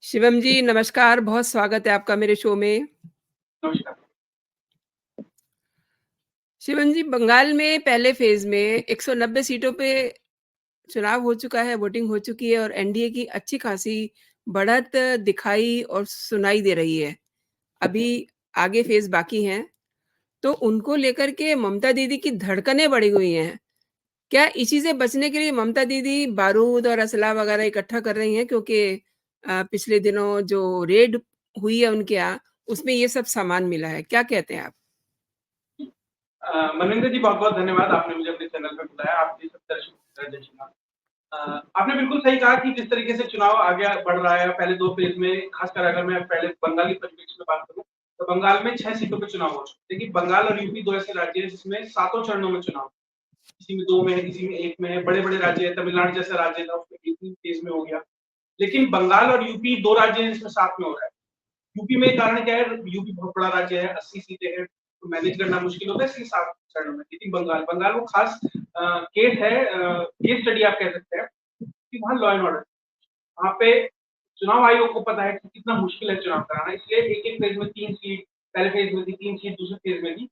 शिवम जी नमस्कार, बहुत स्वागत है आपका मेरे शो में। नमस्कार। शिवम जी बंगाल में पहले फ़ेज़ में 190 सीटों पे चुनाव हो चुका है, वोटिंग हो चुकी है और एनडीए की अच्छी खासी बढ़त दिखाई और सुनाई दे रही है। अभी आगे फ़ेज़ बाकी हैं, तो उनको लेकर के ममता दीदी की धड़कनें बढ़ी हुई हैं। क्या इसी से बचने के लिए ममता दीदी बारूद और असला वगैरह इकट्ठा कर रही हैं? क्योंकि पिछले दिनों जो रेड हुई है उनके यहाँ, उसमें ये सब सामान मिला है। क्या कहते हैं आप? मनिंदर जी बहुत-बहुत धन्यवाद आपने मुझे अपने चैनल पे बुलाया। आपके सब दर्शक जय श्री राम। आपने बिल्कुल सही कहा कि जिस तरीके से चुनाव आगे बढ़ रहा है पहले 2 फेज़ में, खासकर अगर मैं पहले बंगाली परिप्रेक्ष्य में बात करूँ, तो बंगाल में 6 सीटों पे चुनाव हो चुके हैं। देखिए बंगाल और यूपी 2 ऐसे राज्य हैं जिसमें सातों चरणों में चुनाव, किसी में 2 में है, किसी में 1 में है, बड़े-बड़े राज्य हैं, तमिलनाडु जैसा राज्य था उसमें 1 ही फेज़ में हो गया। लेकिन बंगाल और यूपी 2 राज्य हैं जिसमें साथ में हो रहा है। यूपी में कारण क्या है, यूपी बहुत बड़ा राज्य है, 80 सीटें हैं, तो मैनेज करना मुश्किल होता है इसलिए 7 चरणों में। लेकिन बंगाल बंगाल वो खास केस है, केस स्टडी आप कह सकते हैं कि वहाँ लॉ एंड ऑर्डर, वहाँ पे चुनाव आयोग को पता है कि कितना मुश्किल है चुनाव कराना, इसलिए एक-एक फेज़ में 3 सीट, पहले फेज़ में थी 3 सीट, दूसरे फेज़ में थी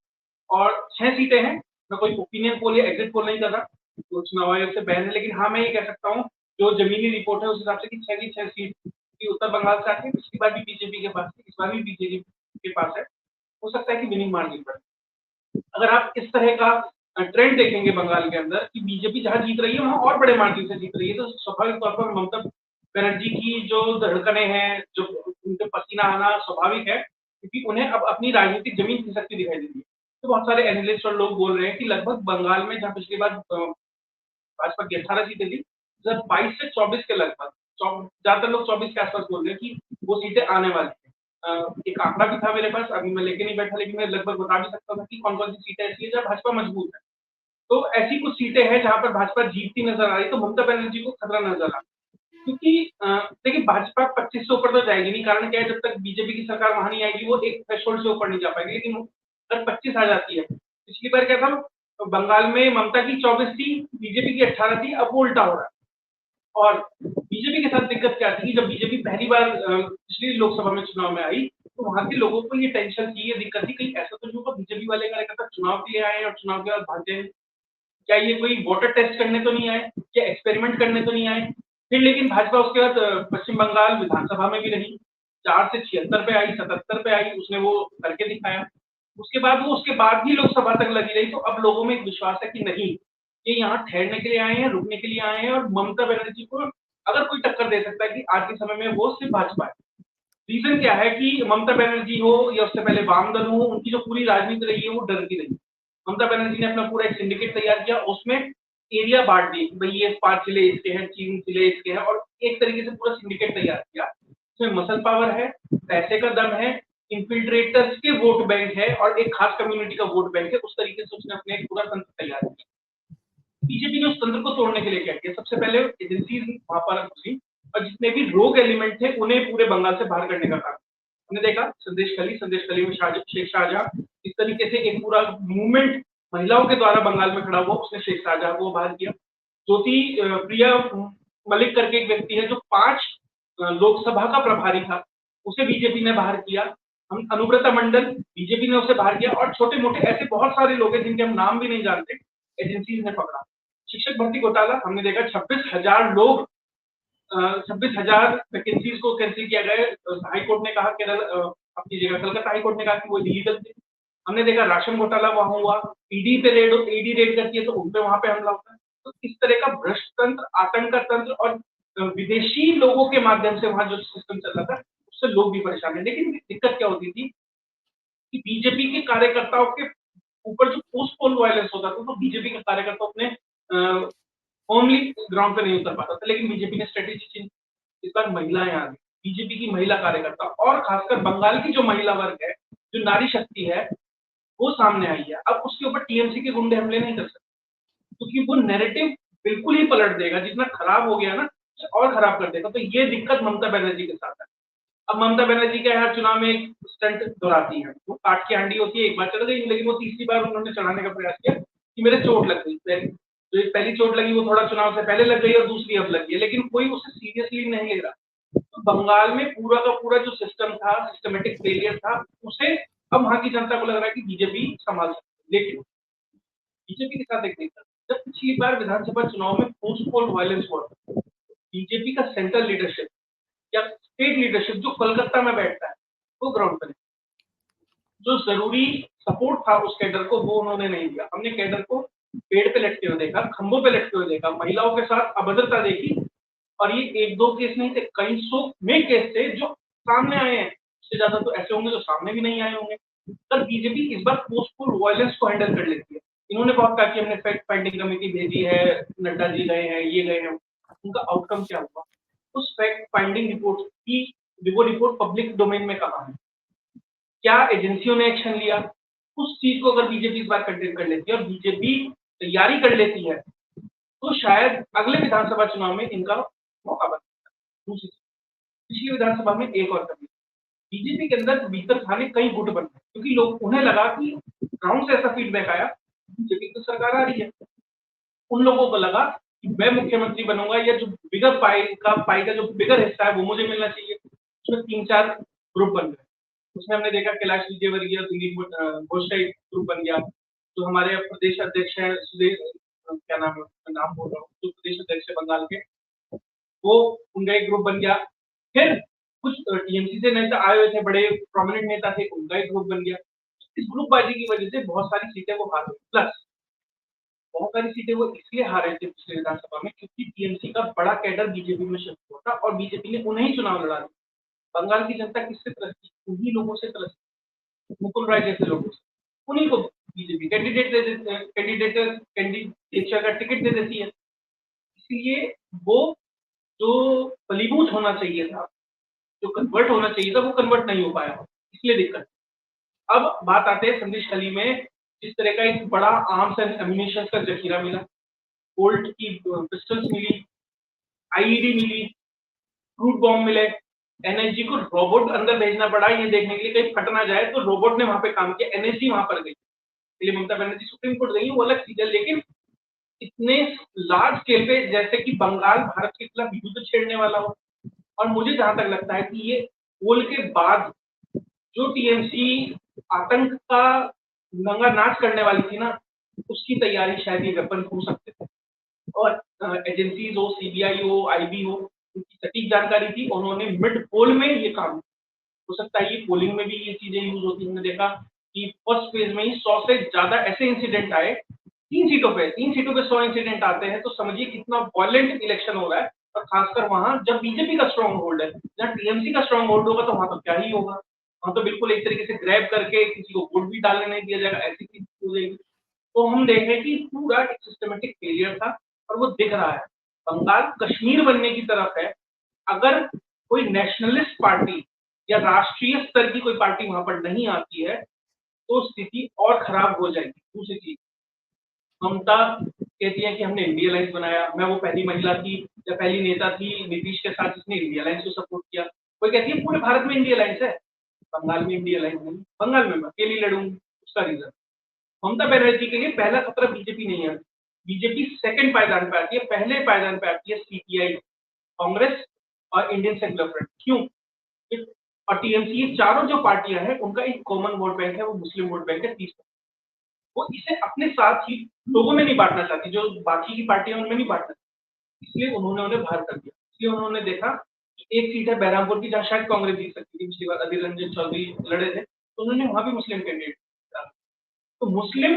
और 6 सीटें हैं। मैं कोई ओपिनियन पोल या एग्जिट पोल नहीं कर रहा, तो चुनाव आयोग से बैन है, लेकिन हाँ, मैं ये कह सकता हूँ, जो ज़मीनी रिपोर्ट है उस हिसाब से कि 6 की 6 सीट की उत्तर बंगाल से आती है, पिछली बार भी बीजेपी के पास थी, इस बार भी बीजेपी के पास है। हो सकता है कि विनिंग मार्जिन पर। अगर आप इस तरह का ट्रेंड देखेंगे बंगाल के अंदर कि बीजेपी जहाँ जीत रही है वहाँ और बड़े मार्जिन से जीत रही है, तो स्वाभाविक तौर पर ममता बनर्जी की जो धड़कनें हैं, जो उनके पसीना आना स्वाभाविक है, क्योंकि उन्हें अब अपनी राजनीतिक जमीन खिसकती दिखाई दे रही है। तो बहुत सारे एनालिस्ट और लोग बोल रहे हैं कि लगभग बंगाल में जहाँ पिछली बार भाजपा की 18 सीटें थी, सर 22 से 24 के लगभग, ज्यादातर लोग 24 के आसपास बोल रहे हैं कि वो सीटें आने वाली है। एक आंकड़ा भी था मेरे पास, अभी मैं लेके नहीं बैठा, लेकिन मैं लगभग बता भी सकता था कि कौन-कौन सी सीटें ऐसी है जहाँ भाजपा मजबूत है। तो ऐसी कुछ सीटें हैं जहाँ पर भाजपा जीतती नजर आ रही, तो ममता बनर्जी को खतरा नजर आ रहा। क्योंकि देखिए भाजपा 25 से ऊपर तो जाएगी नहीं, कारण क्या है, जब तक बीजेपी की सरकार वहां नहीं आएगी वो एक थ्रेशोल्ड से ऊपर नहीं जा पाएगी, लेकिन अगर 25 आ जाती है, पिछली बार क्या था, तो बंगाल में ममता की 24 थी, बीजेपी की 18 थी, अब वो उल्टा हो रहा है। और बीजेपी के साथ दिक्कत क्या थी, जब बीजेपी पहली बार पिछली लोकसभा में चुनाव में आई, तो वहां के लोगों को ये टेंशन थी, ये दिक्कत थी, कहीं ऐसा तो नहीं होगा बीजेपी वाले कार्यकर्ता चुनाव के लिए आए और चुनाव के बाद भाग जाए, क्या ये कोई वोटर टेस्ट करने तो नहीं आए, क्या एक्सपेरिमेंट करने तो नहीं आए। फिर लेकिन भाजपा उसके बाद पश्चिम बंगाल विधानसभा में भी रही, 4 से 76 पे आई, 77 पे आई, उसने वो करके दिखाया। उसके बाद वो उसके बाद भी लोकसभा तक लगी रही, तो अब लोगों में एक विश्वास है कि नहीं, ये यहाँ ठहरने के लिए आए हैं, रुकने के लिए आए हैं, और ममता बनर्जी को अगर कोई टक्कर दे सकता है कि आज के समय में वो सिर्फ भाजपा है। रीजन क्या है कि ममता बनर्जी हो या उससे पहले वाम दल हो, उनकी जो पूरी राजनीति रही है वो डर की रही। ममता बनर्जी ने अपना पूरा एक सिंडिकेट तैयार किया, उसमें एरिया बांट दी, भाई ये 5 जिले इसके हैं, 3 जिले इसके हैं, और एक तरीके से पूरा सिंडिकेट तैयार किया। इसमें मसल पावर है, पैसे का दम है, इन्फिल्ट्रेटर्स के वोट बैंक है, और एक खास कम्युनिटी का वोट बैंक है। उस तरीके से उसने अपने एक पूरा तंत्र तैयार किया। बीजेपी ने उस तंत्र को तोड़ने के लिए क्या किया, सबसे पहले एजेंसीज वहां पर घुसी और जितने भी रोग एलिमेंट थे उन्हें पूरे बंगाल से बाहर करने का काम। हमने देखा संदेश खली में शेख शाहजहां, इस तरीके से एक पूरा मूवमेंट महिलाओं के द्वारा बंगाल में खड़ा हुआ, उसने शेख शाहजहां को बाहर किया। ज्योति प्रिया मलिक करके एक व्यक्ति है जो 5 लोकसभा का प्रभारी था, उसे बीजेपी ने बाहर किया। हम अनुव्रता मंडल, बीजेपी ने उसे बाहर किया, और छोटे मोटे ऐसे बहुत सारे लोग हैं जिनके हम नाम भी नहीं जानते, एजेंसीज ने पकड़ा। शिक्षक भर्ती घोटाला हमने देखा, 26,000 लोग, 26,000 वैकेंसीज को कैंसिल किया गया। हाई कोर्ट ने कहा, केरल अपनी जगह कलकत्ता हाई कोर्ट ने कहा कि वो इलीगल थे। हमने देखा राशन घोटाला वहां हुआ, ईडी पे रेड, ईडी रेड करती है तो उन पे वहां पे हमला होता है। तो इस तरह का भ्रष्ट तंत्र, आतंक का तंत्र, और विदेशी लोगों के माध्यम से वहां जो सिस्टम चल रहा था, उससे लोग भी परेशान है। लेकिन दिक्कत क्या होती थी कि बीजेपी के कार्यकर्ताओं के ऊपर जो पोस्ट पोल वायलेंस होता था, तो बीजेपी के कार्यकर्ता अपने होमली ग्राउंड पे नहीं उतर पाता था। लेकिन बीजेपी ने स्ट्रेटेजी चेंज, इस बार महिलाएं आ गई, बीजेपी की महिला कार्यकर्ता, और खासकर बंगाल की जो महिला वर्ग है, जो नारी शक्ति है, वो सामने आई है। अब उसके ऊपर टीएमसी के गुंडे हमले नहीं कर सकते, क्योंकि वो नैरेटिव बिल्कुल ही पलट देगा, जितना खराब हो गया ना और खराब कर देगा। तो ये दिक्कत ममता बनर्जी के साथ है। अब ममता बनर्जी क्या है, चुनाव में एक स्टंट दोहराती है, वो काट की हांडी होती है, एक बार चल गई, लेकिन वो तीसरी बार उन्होंने चढ़ाने का प्रयास किया कि मेरे चोट लग गई। जो पहली चोट लगी वो थोड़ा चुनाव से पहले लग गई, और दूसरी अब लगी है, लेकिन कोई उसे सीरियसली नहीं ले रहा। तो बंगाल में पूरा का पूरा जो सिस्टम था, सिस्टमैटिक फेलियर था, उसे अब वहाँ की जनता को लग रहा है कि बीजेपी संभाल सकती है। लेकिन बीजेपी के साथ एक नहीं था। जब पिछली बार विधानसभा चुनाव में पोस्ट पोल वायलेंस हुआ, बीजेपी का सेंट्रल लीडरशिप या स्टेट लीडरशिप जो कोलकाता में बैठता है, वो ग्राउंड पर है। जो ज़रूरी सपोर्ट था उस कैडर को, वो उन्होंने नहीं दिया। हमने कैडर को पेड़ पे लटके हुए देखा, खंभों पे लटके हुए देखा, महिलाओं के साथ अभद्रता देखी, और ये 1-2 केस नहीं थे, कई सौ में केस थे जो सामने आए हैं। उससे ज़्यादा तो ऐसे होंगे जो सामने भी नहीं आए होंगे। पर बीजेपी इस बार पोस्टपोल वायलेंस को हैंडल कर लेती है। इन्होंने बहुत कहा कि हमने फैक्ट फाइंडिंग कमेटी भेजी है, नड्डा जी गए हैं, ये गए हैं। उनका आउटकम क्या हुआ? उस फैक्ट फाइंडिंग रिपोर्ट की वो रिपोर्ट पब्लिक डोमेन में कहाँ है? क्या एजेंसियों ने एक्शन लिया? उस चीज को अगर बीजेपी इस बार कंटेन कर लेती है और बीजेपी तैयारी कर लेती है, तो शायद अगले विधानसभा चुनाव में इनका मौका बन सकता है। दूसरी चीज, पिछली विधानसभा में एक और कमी, बीजेपी के अंदर भीतर खाने कई गुट बन गए, क्योंकि लोग उन्हें लगा कि ग्राउंड से ऐसा फीडबैक आया, बीजेपी की सरकार आ रही है। उन लोगों को लगा कि मैं मुख्यमंत्री बनूंगा, या जो बिगर पाई का जो बिगर हिस्सा है वो मुझे मिलना चाहिए। उसमें 3-4 ग्रुप बन गए। उसमें हमने देखा कैलाश विजयवर्गीय, दिलीप घोष का एक ग्रुप बन गया। जो हमारे प्रदेश अध्यक्ष हैं, सुदेश क्या नाम है, उसका नाम बोल रहा हूँ, जो प्रदेश अध्यक्ष है बंगाल के, वो उनका एक ग्रुप बन गया। फिर कुछ टीएमसी से नेता आए हुए थे, बड़े प्रोमिनेंट नेता थे, उनका एक ग्रुप बन गया। इस ग्रुपबाजी की वजह से बहुत सारी सीटें वो हार गई। प्लस बहुत सारी सीटें वो इसलिए हारे थे पिछले विधानसभा में, क्योंकि टीएमसी का बड़ा कैडर बीजेपी में शिफ्ट हुआ था और बीजेपी ने उन्हें ही चुनाव लड़ा दिया। बंगाल की जनता किससे त्रस्त थी? उन्हीं लोगों से त्रस्त थी, मुकुल राय जैसे लोगों से। उन्हीं को बीजेपी कैंडिडेट दे देते हैं, कैंडिडेचर का टिकट दे देती है। इसलिए वो जो फलीभूत होना चाहिए था, जो कन्वर्ट होना चाहिए था, वो कन्वर्ट नहीं हो पाया, इसलिए दिक्कत। अब बात आते हैं संदेश खाली में जिस तरह का एक बड़ा आर्म्स एंड एम्यूनिशन का जखीरा मिला, कोल्ट की पिस्टल्स मिली, आईईडी मिली, क्रूड बॉम्ब मिले, एनएसजी को रोबोट अंदर भेजना पड़ा ये देखने के लिए कहीं फट ना जाए, तो रोबोट ने वहां पे काम किया, एनएसजी वहां पर गई। इसलिए ममता बनर्जी सुप्रीम कोर्ट गई, वो अलग चीज है, लेकिन इतने लार्ज स्केल पे जैसे कि बंगाल भारत के खिलाफ युद्ध छेड़ने वाला हो। और मुझे जहां तक लगता है कि ये पोल के बाद जो टीएमसी आतंक का नंगा नाच करने वाली थी ना, उसकी तैयारी शायद ये वेपन हो सकते थे। और एजेंसीज हो, सीबीआई हो, आईबी हो, उनकी सटीक जानकारी थी, उन्होंने मिड पोल में ये काम हो सकता है। ये पोलिंग में भी ये चीजें यूज होती हैं। हमने देखा कि फर्स्ट फेज में ही 100 से ज्यादा ऐसे इंसिडेंट आए, 3 सीटों पे 100 इंसिडेंट आते हैं, तो समझिए कितना वायलेंट इलेक्शन हो रहा है। और खासकर वहां जब बीजेपी का स्ट्रॉन्ग होल्ड है, जहाँ टीएमसी का स्ट्रॉन्ग होल्ड होगा, तो वहां तो क्या ही होगा। वहां तो बिल्कुल एक तरीके से ग्रैब करके किसी को वोट भी डालने नहीं दिया जाएगा, ऐसी चीज हो जाएगी। तो हम देख रहे हैं कि पूरा एक सिस्टमेटिक फेलियर था, और वो दिख रहा है। बंगाल कश्मीर बनने की तरफ है। अगर कोई नेशनलिस्ट पार्टी या राष्ट्रीय स्तर की कोई पार्टी वहां पर नहीं आती है, तो स्थिति और खराब हो जाएगी। दूसरी चीज, ममता कहती है कि हमने इंडिया अलायंस बनाया, मैं वो पहली महिला थी या पहली नेता थी नीतीश के साथ जिसने इंडिया अलायंस को सपोर्ट किया। कोई कहती है पूरे भारत में इंडिया अलायंस है, बंगाल में इंडिया अलायंस नहीं, बंगाल में मैं अकेली लड़ूंगी। उसका रीजन, ममता बनर्जी के लिए पहला खतरा बीजेपी नहीं है। बीजेपी सेकंड पायदान पे आती है, पहले पायदान पे आती है सीपीआई, कांग्रेस और इंडियन सेक्युलर फ्रंट। क्यों? और टीएमसी, ये चारों जो पार्टियां हैं, उनका एक कॉमन वोट बैंक है, वो मुस्लिम वोट बैंक है 30%। वो इसे अपने साथ ही लोगों में नहीं बांटना चाहती, जो बाकी की पार्टियां उनमें नहीं बांटना चाहती, इसलिए उन्होंने उन्हें बाहर कर दिया। इसलिए उन्होंने देखा कि एक सीट है बहरामपुर की, जहाँ शायद कांग्रेस जीत सकती थी, पिछली बार अधीर रंजन चौधरी लड़े थे, तो उन्होंने वहां भी मुस्लिम कैंडिडेट डाला। तो मुस्लिम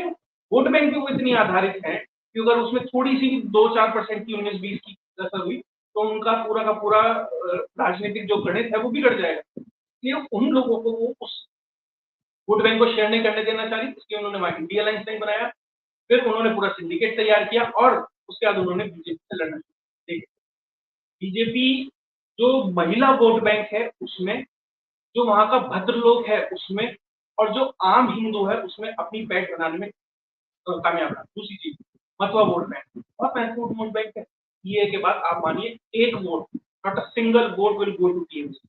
वोट बैंक पे वो इतनी आधारित है कि अगर उसमें थोड़ी सी 2-4% की 19-20 की असर हुई, तो उनका पूरा का पूरा राजनीतिक जो गणित है वो बिगड़ जाएगा। इसलिए उन लोगों को वो उस वोट बैंक को शेयर नहीं करने देना चाहिए, इसलिए उन्होंने वहां इंडिया अलायंस नहीं बनाया। फिर उन्होंने पूरा सिंडिकेट तैयार किया, और उसके बाद उन्होंने बीजेपी से लड़ना शुरू किया। बीजेपी जो महिला वोट बैंक है उसमें, जो वहां का भद्र लोग है उसमें, और जो आम हिंदू है उसमें अपनी पैठ बनाने में कामयाब रहा। दूसरी चीज, मतवा वोट बैंक बहुत महत्वपूर्ण वोट बैंक है। ये के बाद आप मानिए एक vote, not a single vote will go to TMC,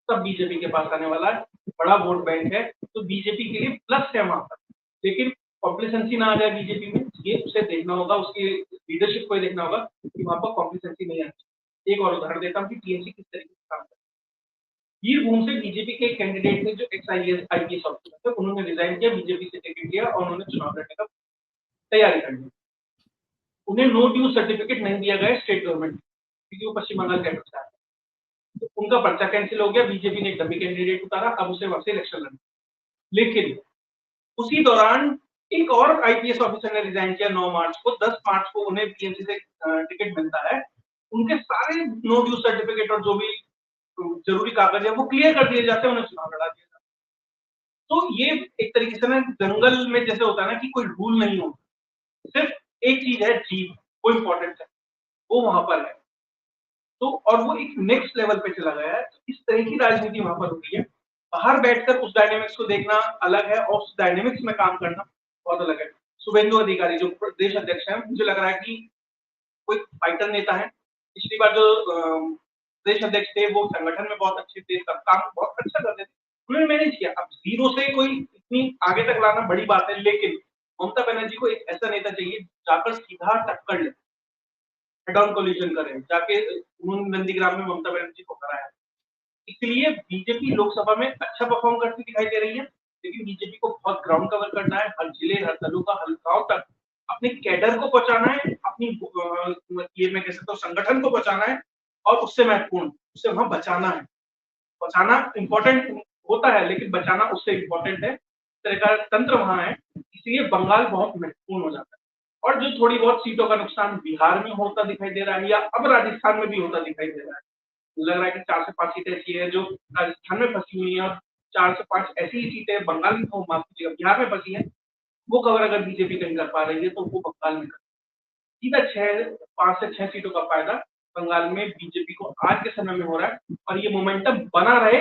सब बीजेपी के पास आने वाला है, बड़ा वोट बैंक है। तो बीजेपी के लिए प्लस है वहां पर, लेकिन कॉम्प्लिसेंसी ना आ जाए बीजेपी में, ये उसे देखना होगा, उसकी लीडरशिप को देखना होगा कि वहां पर कॉम्प्लिसेंसी नहीं आती। एक और उदाहरण देता हूँ कि टीएमसी किस तरीके से काम करती है। बीरभूम से बीजेपी के एक कैंडिडेट थे जो एक्स आईपीएस ऑफिसर थे, उन्होंने रिजाइन किया, बीजेपी से टिकट लिया और उन्होंने चुनाव लड़ने का तैयारी कर ली। उन्हें नो ड्यूज सर्टिफिकेट नहीं दिया गया स्टेट गवर्नमेंट, क्योंकि वो पश्चिम बंगाल कैडर से आए। तो उनका पर्चा कैंसिल हो गया, बीजेपी ने एक डमी कैंडिडेट उतारा, अब उसे वहां से इलेक्शन लड़ना। लेकिन उसी दौरान एक और आईपीएस ऑफिसर ने रिजाइन किया 9 मार्च को। 10 मार्च को उन्हें पीएमसी से टिकट मिलता है। उनके सारे नो ड्यूज सर्टिफिकेट और जो भी जरूरी कागज है वो क्लियर कर दिए जाते हैं, उन्हें चुनाव लड़ा दिया जाता है। तो ये एक तरीके से ना जंगल में जैसे होता है ना कि कोई रूल नहीं होता, सिर्फ एक चीज है, जीत, वो इंपॉर्टेंट है, वो वहां पर है। तो और वो एक नेक्स्ट लेवल पे चला गया है। तो इस तरह की राजनीति वहां पर होती है। बाहर बैठकर उस डायनेमिक्स को देखना अलग है और उस डायनेमिक्स में काम करना बहुत अलग है। शुभेंदु अधिकारी जो प्रदेश अध्यक्ष है, मुझे लग रहा है कि कोई फाइटर नेता है। पिछली बार जो प्रदेश अध्यक्ष थे वो संगठन में बहुत अच्छे थे, सब काम बहुत अच्छा करते थे, उन्होंने मैनेज किया। अब जीरो से कोई इतनी आगे तक लाना बड़ी बात है, लेकिन ममता बनर्जी को एक ऐसा नेता चाहिए जाकर सीधा टक्कर ले, हेड ऑन कोलिजन करें, जाके उन्होंने नंदीग्राम में ममता बनर्जी को हराया। इसलिए बीजेपी लोकसभा में अच्छा परफॉर्म करती दिखाई दे रही है, लेकिन बीजेपी को बहुत ग्राउंड कवर करना है, हर जिले, हर तालुका, हर गांव तक अपने कैडर को पहुंचाना है, अपनी ये मैं कह सकता हूँ संगठन को बचाना है, और उससे महत्वपूर्ण उससे वहां बचाना है। बचाना इंपॉर्टेंट होता है, लेकिन बचाना उससे इंपॉर्टेंट है। इस तरह का तंत्र वहां है, इसलिए बंगाल बहुत महत्वपूर्ण हो जाता है। और जो थोड़ी बहुत सीटों का नुकसान बिहार में होता दिखाई दे रहा है, या अब राजस्थान में भी होता दिखाई दे रहा है, लग रहा है कि 4 से 5 सीटें ऐसी है जो राजस्थान में फंसी हुई है, और 4 से 5 ऐसी ही सीटें बंगाल में, माफ कीजिएगा, बिहार में फंसी है। वो कवर अगर बीजेपी कहीं कर पा रही है तो वो बंगाल में कर, सीधा 5 से 6 सीटों का फायदा बंगाल में बीजेपी को आज के समय में हो रहा है। और ये मोमेंटम बना रहे,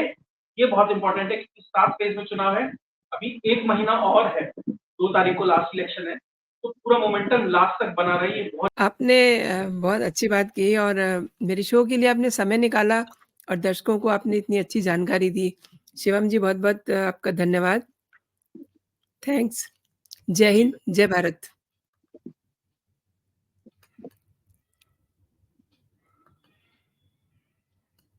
ये बहुत इंपॉर्टेंट है कि 7 फेज में चुनाव है, अभी 1 महीना और है, 2 तारीख को लास्ट इलेक्शन है, तो पूरा मोमेंटम लास्ट तक बना रहे, ये बहुत आपने बहुत अच्छी बात की और मेरे शो के लिए आपने समय निकाला और दर्शकों को आपने इतनी अच्छी जानकारी दी। शिवम जी बहुत-बहुत आपका धन्यवाद। थैंक्स। जय हिंद, जय भारत।